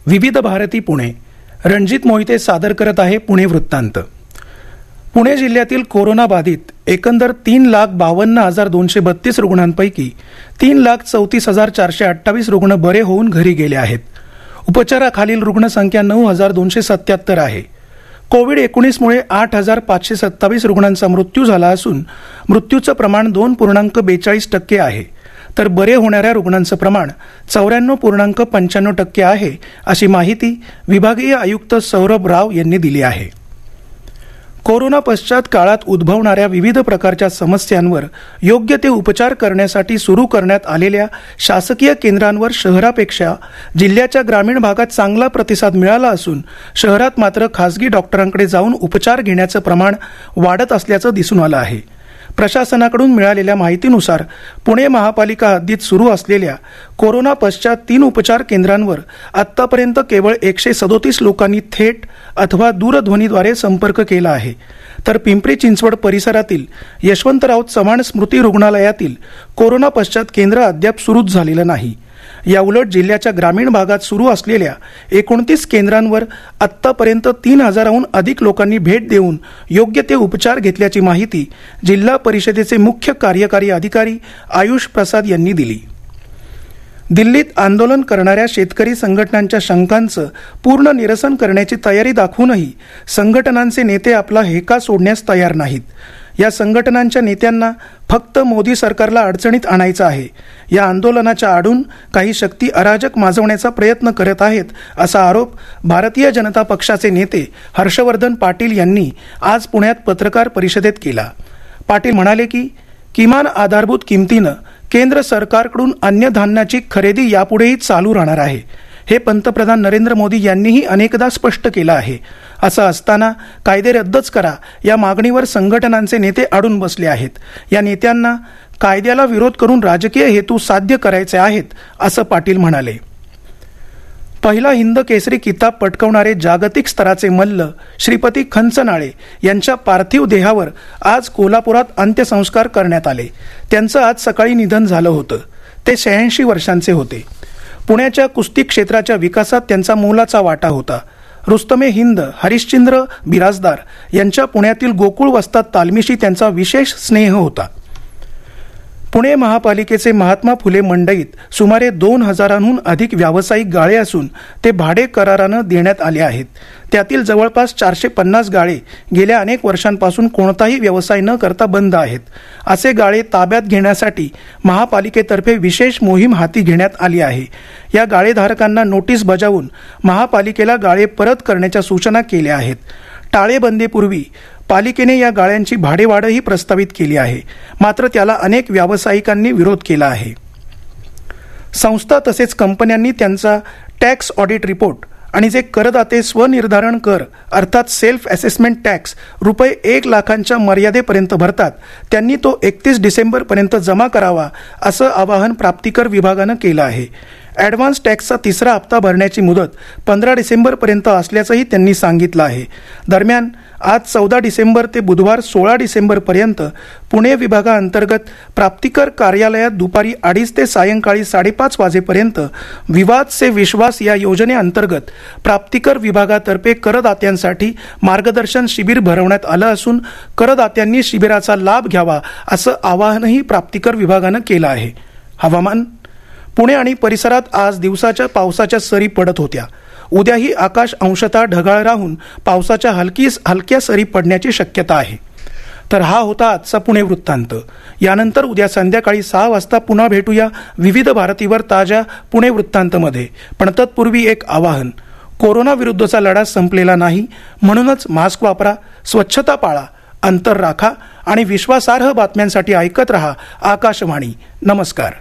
विविध भारती पुणे. रणजित मोहिते सादर करत आहे पुणे वृत्तांत. पुणे जिल्ह्यातील कोरोना बाधित एकंदर 3,52,232 रुग्णांपैकी 3,34,428 रुग्ण बरे होऊन घरी गेले आहेत. उपचाराखालील रुग्णसंख्या 9,277 आहे. कोविड-19 मुळे 8,527 रुग्णांचा मृत्यू झाला असून मृत्यूचं प्रमाण 2.42% आहे. तर बरे होणाऱ्या रुग्णांचं प्रमाण 94.95% आहे, अशी माहिती विभागीय आयुक्त सौरभ राव यांनी दिली आहे. कोरोना पश्चात काळात उद्भवणाऱ्या विविध प्रकारच्या समस्यांवर योग्य ते उपचार करण्यासाठी सुरू करण्यात आलेल्या शासकीय केंद्रांवर शहरापेक्षा जिल्ह्याच्या ग्रामीण भागात चांगला प्रतिसाद मिळाला असून शहरात मात्र खासगी डॉक्टरांकडे जाऊन उपचार घेण्याचं प्रमाण वाढत असल्याचं दिसून आलं आहे. प्रशासनाकडून मिळालेल्या माहितीनुसार पुणे महापालिका हद्दीत सुरू असलेल्या कोरोना पश्चात 3 उपचार केंद्रांवर आत्तापर्यंत केवळ 137 लोकांनी थेट अथवा दूरध्वनीद्वारे संपर्क केला आहे. तर पिंपरी चिंचवड परिसरातील यशवंतराव चव्हाण स्मृती रुग्णालयातील कोरोना पश्चात केंद्र अद्याप सुरूच झालेलं नाही. याउलट जिल्ह्याच्या ग्रामीण भागात सुरू असलेल्या 29 केंद्रांवर आत्तापर्यंत 3,000हून अधिक लोकांनी भेट देऊन योग्य ते उपचार घेतल्याची माहिती जिल्हा परिषदेचे मुख्य कार्यकारी अधिकारी आयुष प्रसाद यांनी दिली. दिल्लीत आंदोलन करणाऱ्या शेतकरी संघटनांच्या शंकांचं पूर्ण निरसन करण्याची तयारी दाखवूनही संघटनांचे नेते आपला हेका सोडण्यास तयार नाहीत. या संघटनांच्या नेत्यांना फक्त मोदी सरकारला अडचणीत आणायचं आहे. या आंदोलनाच्या आडून काही शक्ती अराजक माजवण्याचा प्रयत्न करत आहेत, असा आरोप भारतीय जनता पक्षाचे नेते हर्षवर्धन पाटील यांनी आज पुण्यात पत्रकार परिषदेत केला. पाटील म्हणाले की किमान आधारभूत किमतीनं केंद्र सरकारकडून अन्नधान्याची खरेदी यापुढेही चालू राहणार आहे. हे पंतप्रधान नरेंद्र मोदी यांनीही अनेकदा स्पष्ट केलं आहे. असं असताना कायदे रद्दच करा या मागणीवर संघटनांचे नेते अडून बसले आहेत. या नेत्यांना कायद्याला विरोध करून राजकीय हेतू साध्य करायचे आहेत, असं पाटील म्हणाले. पहिला हिंद केसरी किताब पटकावणारे जागतिक स्तराचे मल्ल श्रीपती खंचनाळे यांच्या पार्थिव देहावर आज कोल्हापुरात अंत्यसंस्कार करण्यात आले. त्यांचं आज सकाळी निधन झालं होतं. ते 86 वर्षांचे होते. पुण्याच्या कुस्ती क्षेत्राच्या विकासात त्यांचा मोलाचा वाटा होता. रुस्तमे हिंद हरिश्चंद्र बिराजदार यांच्या पुण्यातील गोकुळ वस्तात तालमीशी त्यांचा विशेष स्नेह होता. पुणे महापालिकेचे महात्मा फुले मंडईत सुमारे 2,000हून अधिक व्यावसायिक गाळे असून ते भाडे करारानं देण्यात आले आहेत. त्यातील जवळपास 450 गाळे गेल्या अनेक वर्षांपासून कोणताही व्यवसाय न करता बंद आहेत. असे गाळे ताब्यात घेण्यासाठी महापालिकेतर्फे विशेष मोहीम हाती घेण्यात आली आहे. या गाळेधारकांना नोटीस बजावून महापालिकेला गाळे परत करण्याच्या सूचना केल्या आहेत. टाळेबंदीपूर्वी पालिकेने या गाळ्यांची भाडेवाढही प्रस्तावित केली आहे. मात्र त्याला अनेक व्यावसायिकांनी विरोध केला आहे. संस्था तसेच कंपन्यांनी त्यांचा टॅक्स ऑडिट रिपोर्ट आणि जे करदाते स्वनिर्धारण कर अर्थात सेल्फ असेसमेंट टॅक्स रुपये 1 लाखांच्या मर्यादेपर्यंत भरतात त्यांनी तो 31 डिसेंबरपर्यंत जमा करावा, असं आवाहन प्राप्तिकर विभागानं केलं आहे. ॲडव्हान्स टॅक्सचा 3रा हप्ता भरण्याची मुदत 15 डिसेंबरपर्यंत असल्याचंही त्यांनी सांगितलं आहे. दरम्यान आज 14 डिसेंबर ते बुधवार 16 डिसेंबरपर्यंत पुणे विभागाअंतर्गत प्राप्तिकर कार्यालयात दुपारी 2:30 ते सायंकाळी 5:30 वाजेपर्यंत विवाद से विश्वास या योजनेअंतर्गत प्राप्तिकर विभागातर्फे करदात्यांसाठी मार्गदर्शन शिबिर भरवण्यात आलं असून करदात्यांनी शिबिराचा लाभ घ्यावा, असं आवाहनही प्राप्तिकर विभागानं केलं आहे. हवामान. पुणे आणि परिसरात आज दिवसाच्या पावसाच्या सरी पडत होत्या. उद्याही आकाश अंशतः ढगाळ राहून पावसाच्या हलक्या सरी पडण्याची शक्यता आहे. तर हा होता आजचा पुणे वृत्तांत. यानंतर उद्या संध्याकाळी 6 वाजता पुन्हा भेटूया विविध भारतीवर ताज्या पुणे वृत्तांतमध्ये. पण तत्पूर्वी एक आवाहन. कोरोना विरुद्धचा लढा संपलेला नाही, म्हणूनच मास्क वापरा, स्वच्छता पाळा, अंतर राखा आणि विश्वासार्ह बातम्यांसाठी ऐकत रहा आकाशवाणी. नमस्कार.